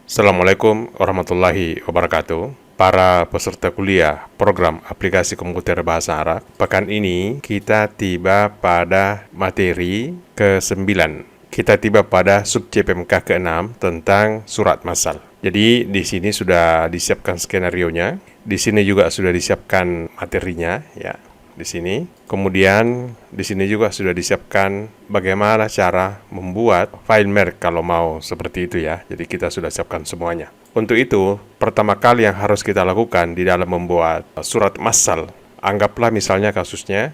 Assalamualaikum warahmatullahi wabarakatuh. Para peserta kuliah program aplikasi komputer bahasa Arab, pekan ini kita tiba pada materi ke-9. Kita tiba pada sub CPMK ke-6 tentang surat masal. Jadi di sini sudah disiapkan skenarionya, di sini juga sudah disiapkan materinya ya. Di sini. Kemudian di sini juga sudah disiapkan bagaimana cara membuat file merge kalau mau seperti itu ya. Jadi kita sudah siapkan semuanya. Untuk itu, pertama kali yang harus kita lakukan di dalam membuat surat masal, anggaplah misalnya kasusnya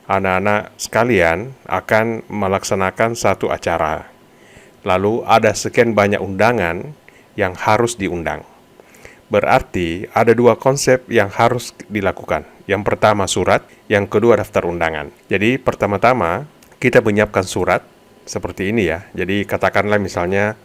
anak-anak sekalian akan melaksanakan satu acara. Lalu ada sekian banyak undangan yang harus diundang. Berarti ada dua konsep yang harus dilakukan. Yang pertama surat, yang kedua daftar undangan. Jadi pertama-tama kita menyiapkan surat seperti ini ya. Jadi katakanlah misalnya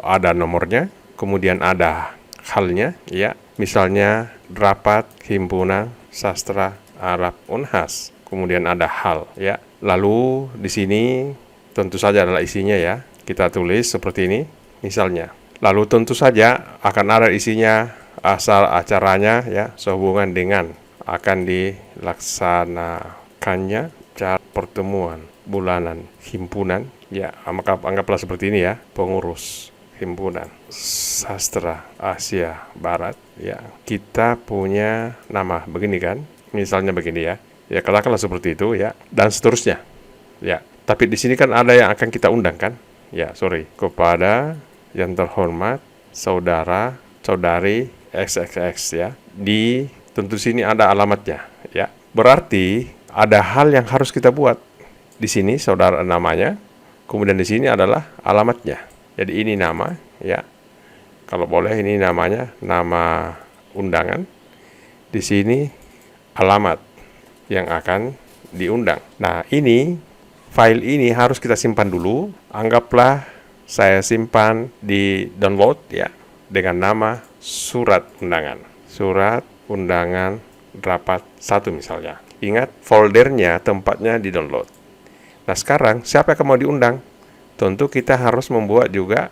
ada nomornya, kemudian ada halnya ya. Misalnya rapat himpunan sastra Arab Unhas. Kemudian ada hal ya. Lalu di sini tentu saja adalah isinya ya. Kita tulis seperti ini misalnya. Lalu tentu saja akan ada isinya asal acaranya ya sehubungan dengan akan dilaksanakannya cara pertemuan bulanan himpunan ya, anggaplah seperti ini ya, pengurus himpunan sastra Asia Barat ya. Kita punya nama begini kan, misalnya begini ya, ya katakanlah seperti itu ya, dan seterusnya ya. Tapi di sini kan ada yang akan kita undang kan ya, kepada yang terhormat saudara saudari XXX ya. Tentu sini ada alamatnya ya. Berarti ada hal yang harus kita buat. Di sini saudara namanya, kemudian di sini adalah alamatnya. Jadi ini nama ya. Kalau boleh ini namanya nama undangan. Di sini alamat yang akan diundang. Nah, file ini harus kita simpan dulu. Anggaplah saya simpan di download ya dengan nama surat undangan. Surat undangan rapat 1 misalnya. Ingat foldernya tempatnya di download. Nah sekarang siapa yang mau diundang? Tentu kita harus membuat juga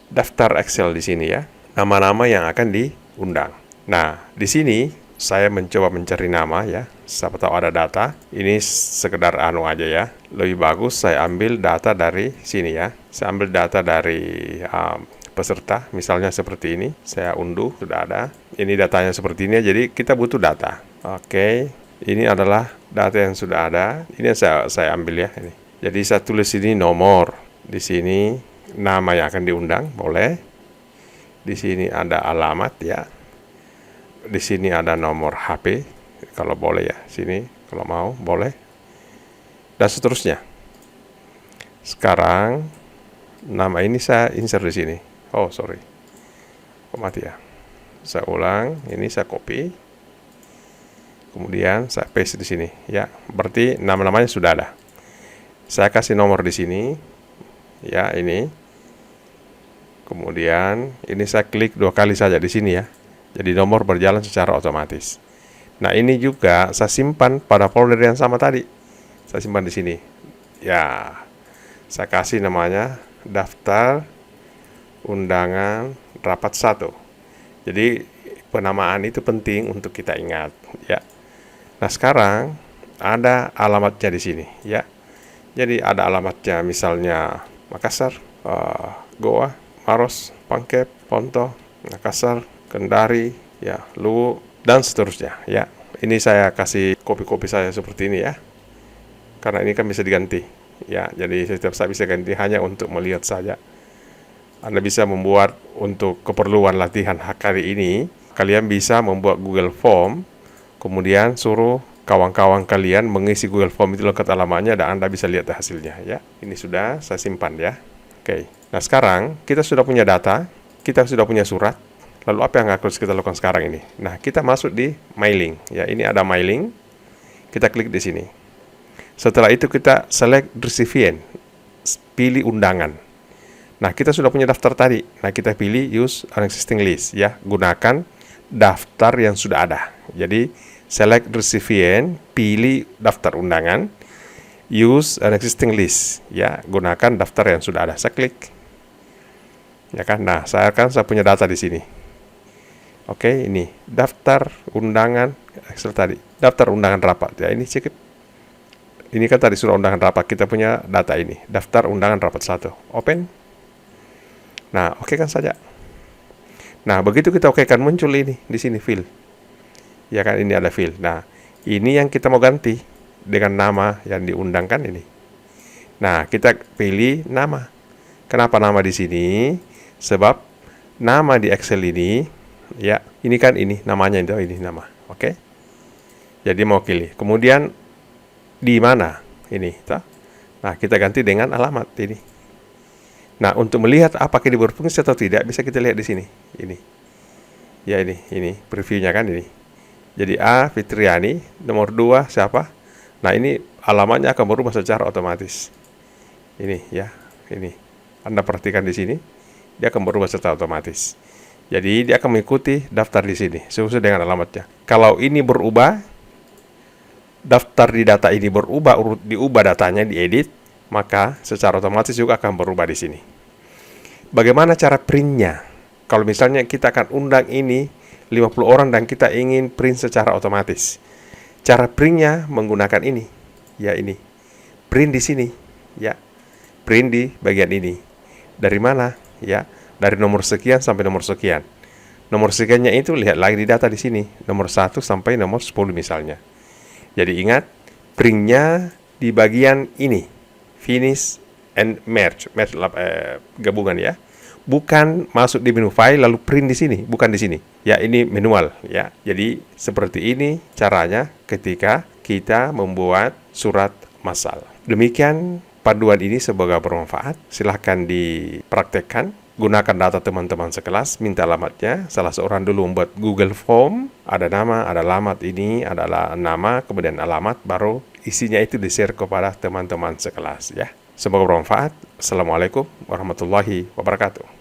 daftar Excel di sini ya. Nama-nama yang akan diundang. Nah di sini saya mencoba mencari nama ya. Siapa tahu ada data. Ini sekedar aja ya. Lebih bagus saya ambil data dari sini ya. Saya ambil data dari peserta, misalnya seperti ini, saya unduh, sudah ada. Ini datanya seperti ini, jadi kita butuh data. Oke, ini adalah data yang sudah ada. Ini yang saya ambil ya. Ini. Jadi saya tulis ini nomor, di sini nama yang akan diundang, boleh. Di sini ada alamat ya. Di sini ada nomor HP, kalau boleh ya. Sini kalau mau boleh. Dan seterusnya. Sekarang nama ini saya insert di sini. Oh sorry, kok mati ya. Saya ulang, ini saya copy, kemudian saya paste di sini ya. Berarti nama-namanya sudah ada. Saya kasih nomor di sini ya, ini. Kemudian ini saya klik 2 kali saja di sini ya. Jadi nomor berjalan secara otomatis. Nah ini juga saya simpan pada folder yang sama tadi. Saya simpan di sini ya. Saya kasih namanya daftar undangan rapat 1. Jadi penamaan itu penting untuk kita ingat ya. Nah sekarang ada alamatnya di sini ya. Jadi ada alamatnya misalnya Makassar, Goa, Maros, Pangkep, Ponto, Makassar, Kendari ya, Luwu dan seterusnya ya. Ini saya kasih kopi-kopi saya seperti ini ya. Karena ini kan bisa diganti ya. Jadi setiap saya bisa ganti hanya untuk melihat saja. Anda bisa membuat untuk keperluan latihan hari ini, kalian bisa membuat Google Form, kemudian suruh kawan-kawan kalian mengisi Google Form itu lengkap alamatnya dan Anda bisa lihat hasilnya ya. Ini sudah saya simpan ya. Oke. Nah, sekarang kita sudah punya data, kita sudah punya surat. Lalu apa yang harus kita lakukan sekarang ini? Nah, kita masuk di mailing ya. Ini ada mailing. Kita klik di sini. Setelah itu kita select recipient, pilih undangan. Nah, kita sudah punya daftar tadi. Nah, kita pilih use an existing list ya. Gunakan daftar yang sudah ada. Jadi, select recipient, pilih daftar undangan, use an existing list ya. Gunakan daftar yang sudah ada. Saya klik. Ya kan? Nah, saya punya data di sini. Oke, ini daftar undangan Excel tadi. Daftar undangan rapat. Ya, ini cek. Ini kan tadi surat undangan rapat. Kita punya data ini. Daftar undangan rapat 1. Open. Nah, oke kan saja. Nah, begitu kita oke kan muncul ini di sini fill. Ya kan, ini ada fill. Nah, ini yang kita mau ganti dengan nama yang diundangkan ini. Nah, kita pilih nama. Kenapa nama di sini? Sebab nama di Excel ini, ya, ini kan ini namanya itu, ini nama. Oke. Jadi mau pilih. Kemudian di mana ini? Nah, kita ganti dengan alamat ini. Nah, untuk melihat apakah ini berfungsi atau tidak, bisa kita lihat di sini. Ini. Ya, ini previewnya kan ini. Jadi A, Fitriani, nomor 2 siapa? Nah, ini alamatnya akan berubah secara otomatis. Ini ya, ini. Anda perhatikan di sini, dia akan berubah secara otomatis. Jadi dia akan mengikuti daftar di sini sesuai dengan alamatnya. Kalau ini berubah, daftar di data ini berubah, diubah datanya, diedit, maka secara otomatis juga akan berubah di sini. Bagaimana cara printnya? Kalau misalnya kita akan undang ini 50 orang dan kita ingin print secara otomatis. Cara printnya menggunakan ini. Ya, ini. Print di sini. Ya. Print di bagian ini. Dari mana? Ya, dari nomor sekian sampai nomor sekian. Nomor sekiannya itu lihat lagi di data di sini. Nomor 1 sampai nomor 10 misalnya. Jadi ingat, printnya di bagian ini. Finish and merge. Gabungan ya. Bukan masuk di menu file lalu print di sini. Bukan di sini. Ya, ini manual. Ya. Jadi seperti ini caranya ketika kita membuat surat massal. Demikian panduan ini semoga bermanfaat. Silahkan dipraktekkan. Gunakan data teman-teman sekelas. Minta alamatnya. Salah seorang dulu membuat Google Form. Ada nama, ada alamat ini. Adalah nama, kemudian alamat. Baru isinya itu di-share kepada teman-teman sekelas. Ya. Semoga bermanfaat. Assalamualaikum warahmatullahi wabarakatuh.